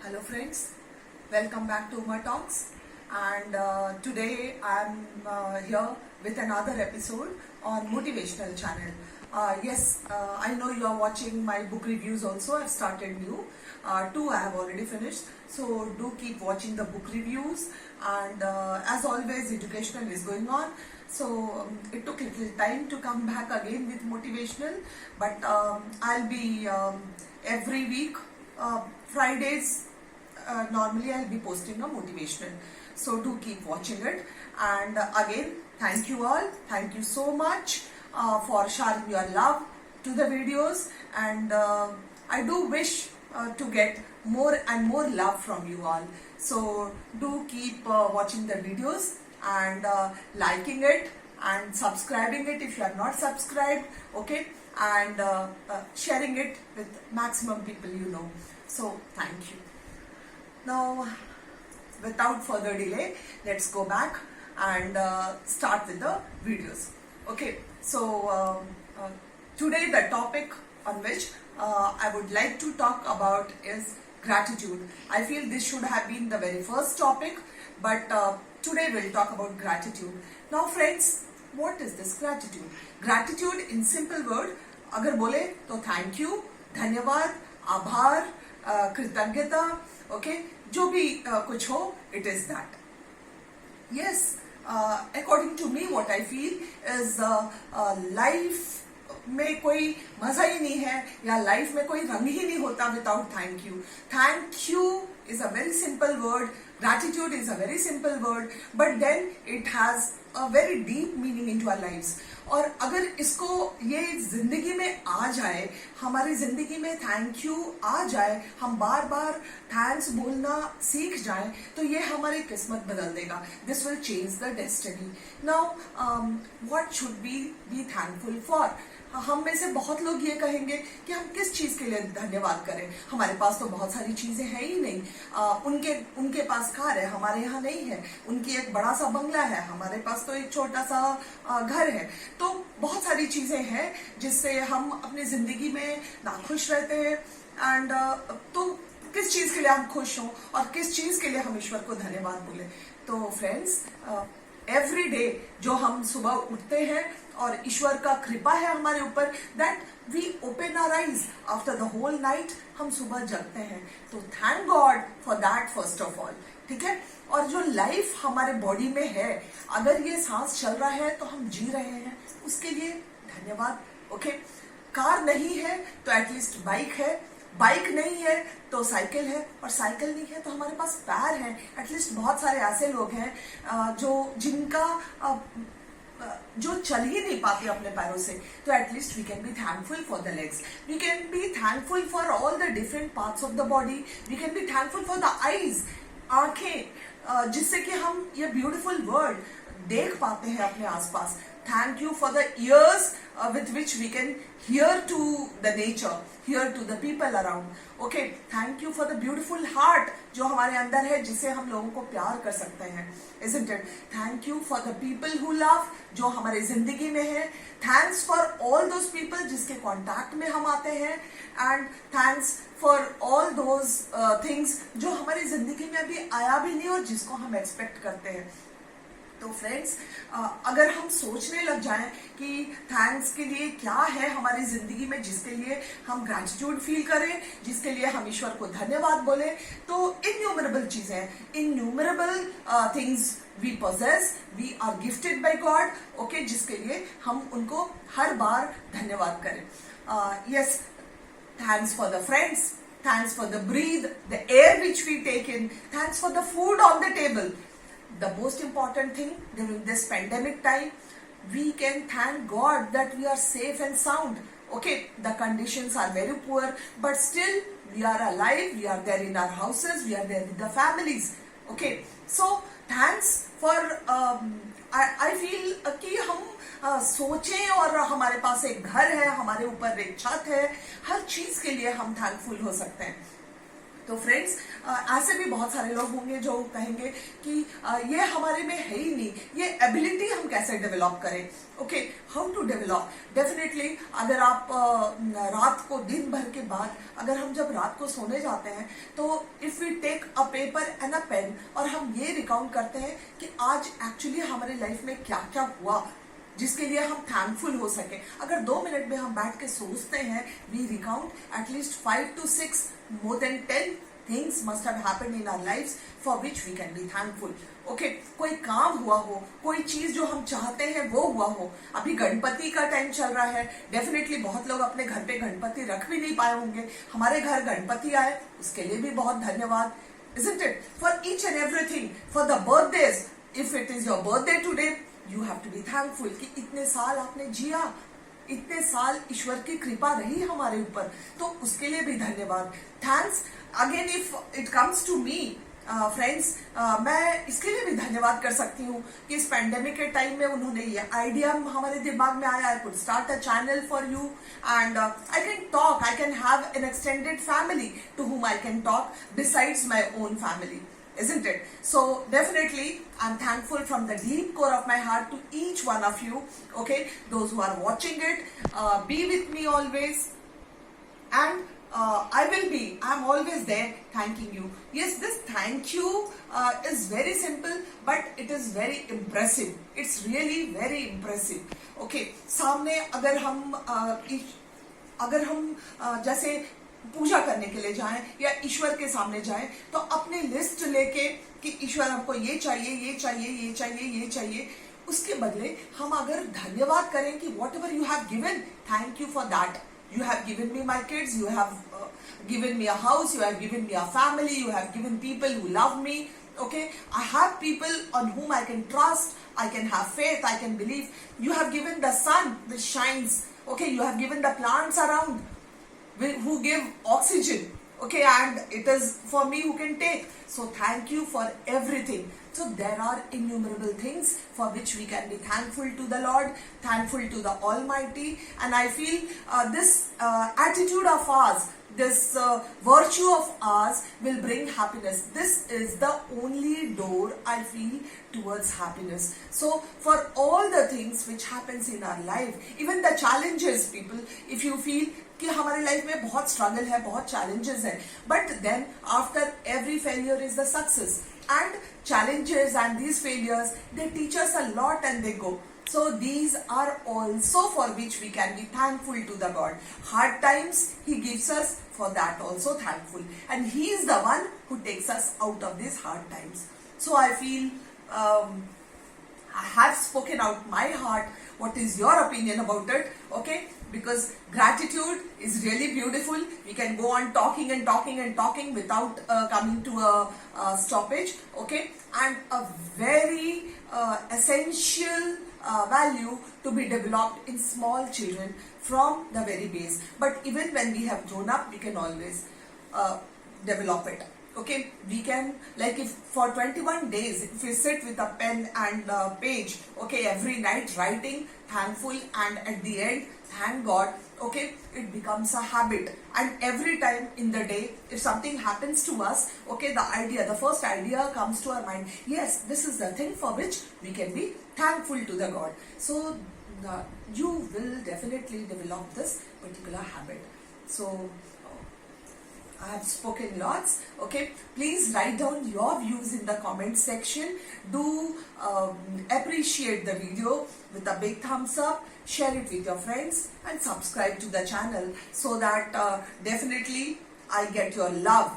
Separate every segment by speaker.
Speaker 1: Hello friends, welcome back to Uma Talks, and today I'm here with another episode on Motivational Channel. I know you are watching my book reviews also. I've started new. Two I have already finished, so do keep watching the book reviews, and as always educational is going on. So it took a little time to come back again with motivational, but I'll be every week, Fridays. Normally I'll be posting a motivational, so do keep watching it. And again, thank you all, thank you so much for sharing your love to the videos, and I do wish to get more and more love from you all. So do keep watching the videos and liking it and subscribing it if you are not subscribed, okay, and sharing it with maximum people you know. So thank you. Now, without further delay, let's go back and start with the videos. Okay, so today the topic on which I would like to talk about is gratitude. I feel this should have been the very first topic, but today we'll talk about gratitude. Now friends, what is this gratitude? Gratitude in simple word, अगर बोले तो thank you, धन्यवाद, आभार, कृतज्ञता, okay, जो भी कुछ हो, it is that. Yes, according to me what I feel is life में कोई मजा ही नहीं है, या लाइफ में कोई रंग ही नहीं होता without thank you. Thank you is a very simple word, gratitude is a very simple word, but then it has a very deep meaning into our lives. और अगर इसको ये जिंदगी में आ जाए, हमारी जिंदगी में थैंक यू आ जाए, हम बार बार थैंक्स बोलना सीख जाएं, तो ये हमारी किस्मत बदल देगा. This will change the destiny. Now what should be thankful for? हम में से बहुत लोग ये कहेंगे कि हम किस चीज के लिए धन्यवाद करें. हमारे पास तो बहुत सारी चीजें हैं ही नहीं. उनके पास कार है, हमारे यहाँ नहीं है. उनकी एक बड़ा सा बंगला है, हमारे पास तो एक छोटा सा घर है. तो बहुत सारी चीजें हैं जिससे हम अपनी जिंदगी में नाखुश रहते हैं. एंड तो किस चीज के लिए हम खुश हों और किस चीज के लिए हम ईश्वर को धन्यवाद बोले. तो फ्रेंड्स, एवरी डे जो हम सुबह उठते हैं और ईश्वर का कृपा है हमारे ऊपर, that we open our eyes after the whole night, हम सुबह जगते हैं. तो thank God for that first of all. ठीक है. और जो लाइफ हमारे बॉडी में है, अगर ये सांस चल रहा है तो हम जी रहे हैं, उसके लिए धन्यवाद. ओके. कार नहीं है तो एटलीस्ट बाइक है, बाइक नहीं है तो साइकिल है, और साइकिल नहीं है तो हमारे पास पैर है. एटलीस्ट बहुत सारे ऐसे लोग हैं जो चल ही नहीं पाते अपने पैरों से, तो at least we can be thankful for the legs. We can be thankful for all the different parts of the body. We can be thankful for the eyes, आंखें, जिससे कि हम ये ब्यूटीफुल वर्ल्ड देख पाते हैं अपने आसपास. Thank you for the ears with which we can hear to the nature, hear to the people around. Okay, thank you for the beautiful heart जो हमारे अंदर है, जिससे हम लोगों को प्यार कर सकते हैं, isn't it? Thank you for the people who love जो हमारे जिंदगी में है. Thanks for all those people जिसके कांटेक्ट में हम आते हैं, and thanks for all those things जो हमारी जिंदगी में अभी आया भी नहीं और जिसको हम एक्सपेक्ट करते हैं. तो फ्रेंड्स, अगर हम सोचने लग जाएं कि थैंक्स के लिए क्या है हमारी जिंदगी में जिसके लिए हम ग्रैटिट्यूड फील करें, जिसके लिए हम ईश्वर को धन्यवाद बोले, तो इन्यूमरेबल चीजें हैं, innumerable things we possess, we are gifted by God. Okay, जिसके लिए हम उनको हर बार धन्यवाद करें. Yes, thanks for the friends, thanks for the breathe, the air which we take in, thanks for the food on the table. The most important thing during this pandemic time, we can thank God that we are safe and sound. Okay, the conditions are very poor, but still we are alive, we are there in our houses, we are there with the families. Okay, so thanks for I feel कि हम सोचें और हमारे पास एक घर है, हमारे ऊपर एक छत है, हर चीज के लिए हम थैंकफुल हो सकते हैं. तो फ्रेंड्स, ऐसे भी बहुत सारे लोग होंगे जो कहेंगे कि ये हमारे में है ही नहीं, ये एबिलिटी हम कैसे डेवलप करें. Okay, how to develop. Definitely अगर आप रात को दिन भर के बाद अगर हम जब रात को सोने जाते हैं तो if we take a paper and a pen और हम ये रिकाउंट करते हैं कि आज एक्चुअली हमारे लाइफ में क्या क्या हुआ जिसके लिए हम थैंकफुल हो सके. अगर 2 मिनट में हम बैठ के सोचते हैं, we recount at least 5 to 6 more than 10 things must have happened in our lives for which we can be thankful. Okay, कोई काम हुआ हो, कोई चीज जो हम चाहते हैं वो हुआ हो. अभी गणपति का टाइम चल रहा है. डेफिनेटली बहुत लोग अपने घर पे गणपति रख भी नहीं पाए होंगे. हमारे घर गणपति आए, उसके लिए भी बहुत धन्यवाद. Isn't it? For each and everything, for the birthdays, if it is your birthday today, you have to be thankful कि इतने साल आपने जिया, इतने साल ईश्वर की कृपा रही हमारे ऊपर, तो उसके लिए भी धन्यवाद. Thanks. Again if it comes to me friends, मैं इसके लिए भी धन्यवाद कर सकती हूँ कि इस पैंडेमिक के टाइम में उन्होंने ये आइडिया हमारे दिमाग में आया. I could start a channel for you and I can talk, I can have an extended family to whom I can talk besides my own family. Isn't it? So definitely I'm thankful from the deep core of my heart to each one of you. Okay, those who are watching it, be with me always, and I'm always there thanking you. Yes, this thank you is very simple, but it is very impressive. It's really very impressive. Okay, सामने अगर हम जैसे पूजा करने के लिए जाएं या ईश्वर के सामने जाएं तो अपनी लिस्ट लेके कि ईश्वर हमको ये चाहिए, ये चाहिए, ये चाहिए, ये चाहिए, उसके बदले हम अगर धन्यवाद करें कि what ever you have given, thank you for that. You have given me my kids, you have given me a house, you have given me a family, you have given people who love me. Okay, I have people on whom I can trust, I can have faith, I can believe. You have given the sun which shines. Okay, you have given the plants around who give oxygen. Okay, and it is for me who can take. So thank you for everything. So there are innumerable things for which we can be thankful to the Lord, thankful to the Almighty. And I feel this attitude of ours, this virtue of ours will bring happiness. This is the only door I feel towards happiness. So for all the things which happens in our life, even the challenges, people, if you feel कि हमारे life में बहुत struggle है, बहुत challenges है, but then after every failure is the success. And challenges and these failures, they teach us a lot and they go. So these are also for which we can be thankful to the God. Hard times He gives us, for that also thankful. And He is the one who takes us out of these hard times. So I feel I have spoken out my heart. What is your opinion about it? Okay, because gratitude is really beautiful. We can go on talking and talking and talking without coming to a stoppage. Okay, and a very essential value to be developed in small children from the very base. But even when we have grown up, we can always develop it. Okay, we can, like, if for 21 days if we sit with a pen and a page, okay, every night writing thankful, and at the end thank God, okay, it becomes a habit. And every time in the day if something happens to us, okay, the first idea comes to our mind, yes, this is the thing for which we can be thankful to the God. So you will definitely develop this particular habit. So I have spoken lots. Okay, please write down your views in the comment section. Do appreciate the video with a big thumbs up, share it with your friends, and subscribe to the channel so that definitely I get your love.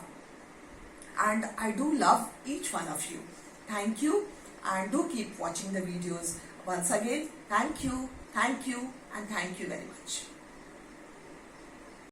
Speaker 1: And I do love each one of you. Thank you, and do keep watching the videos. Once again, thank you, and thank you very much.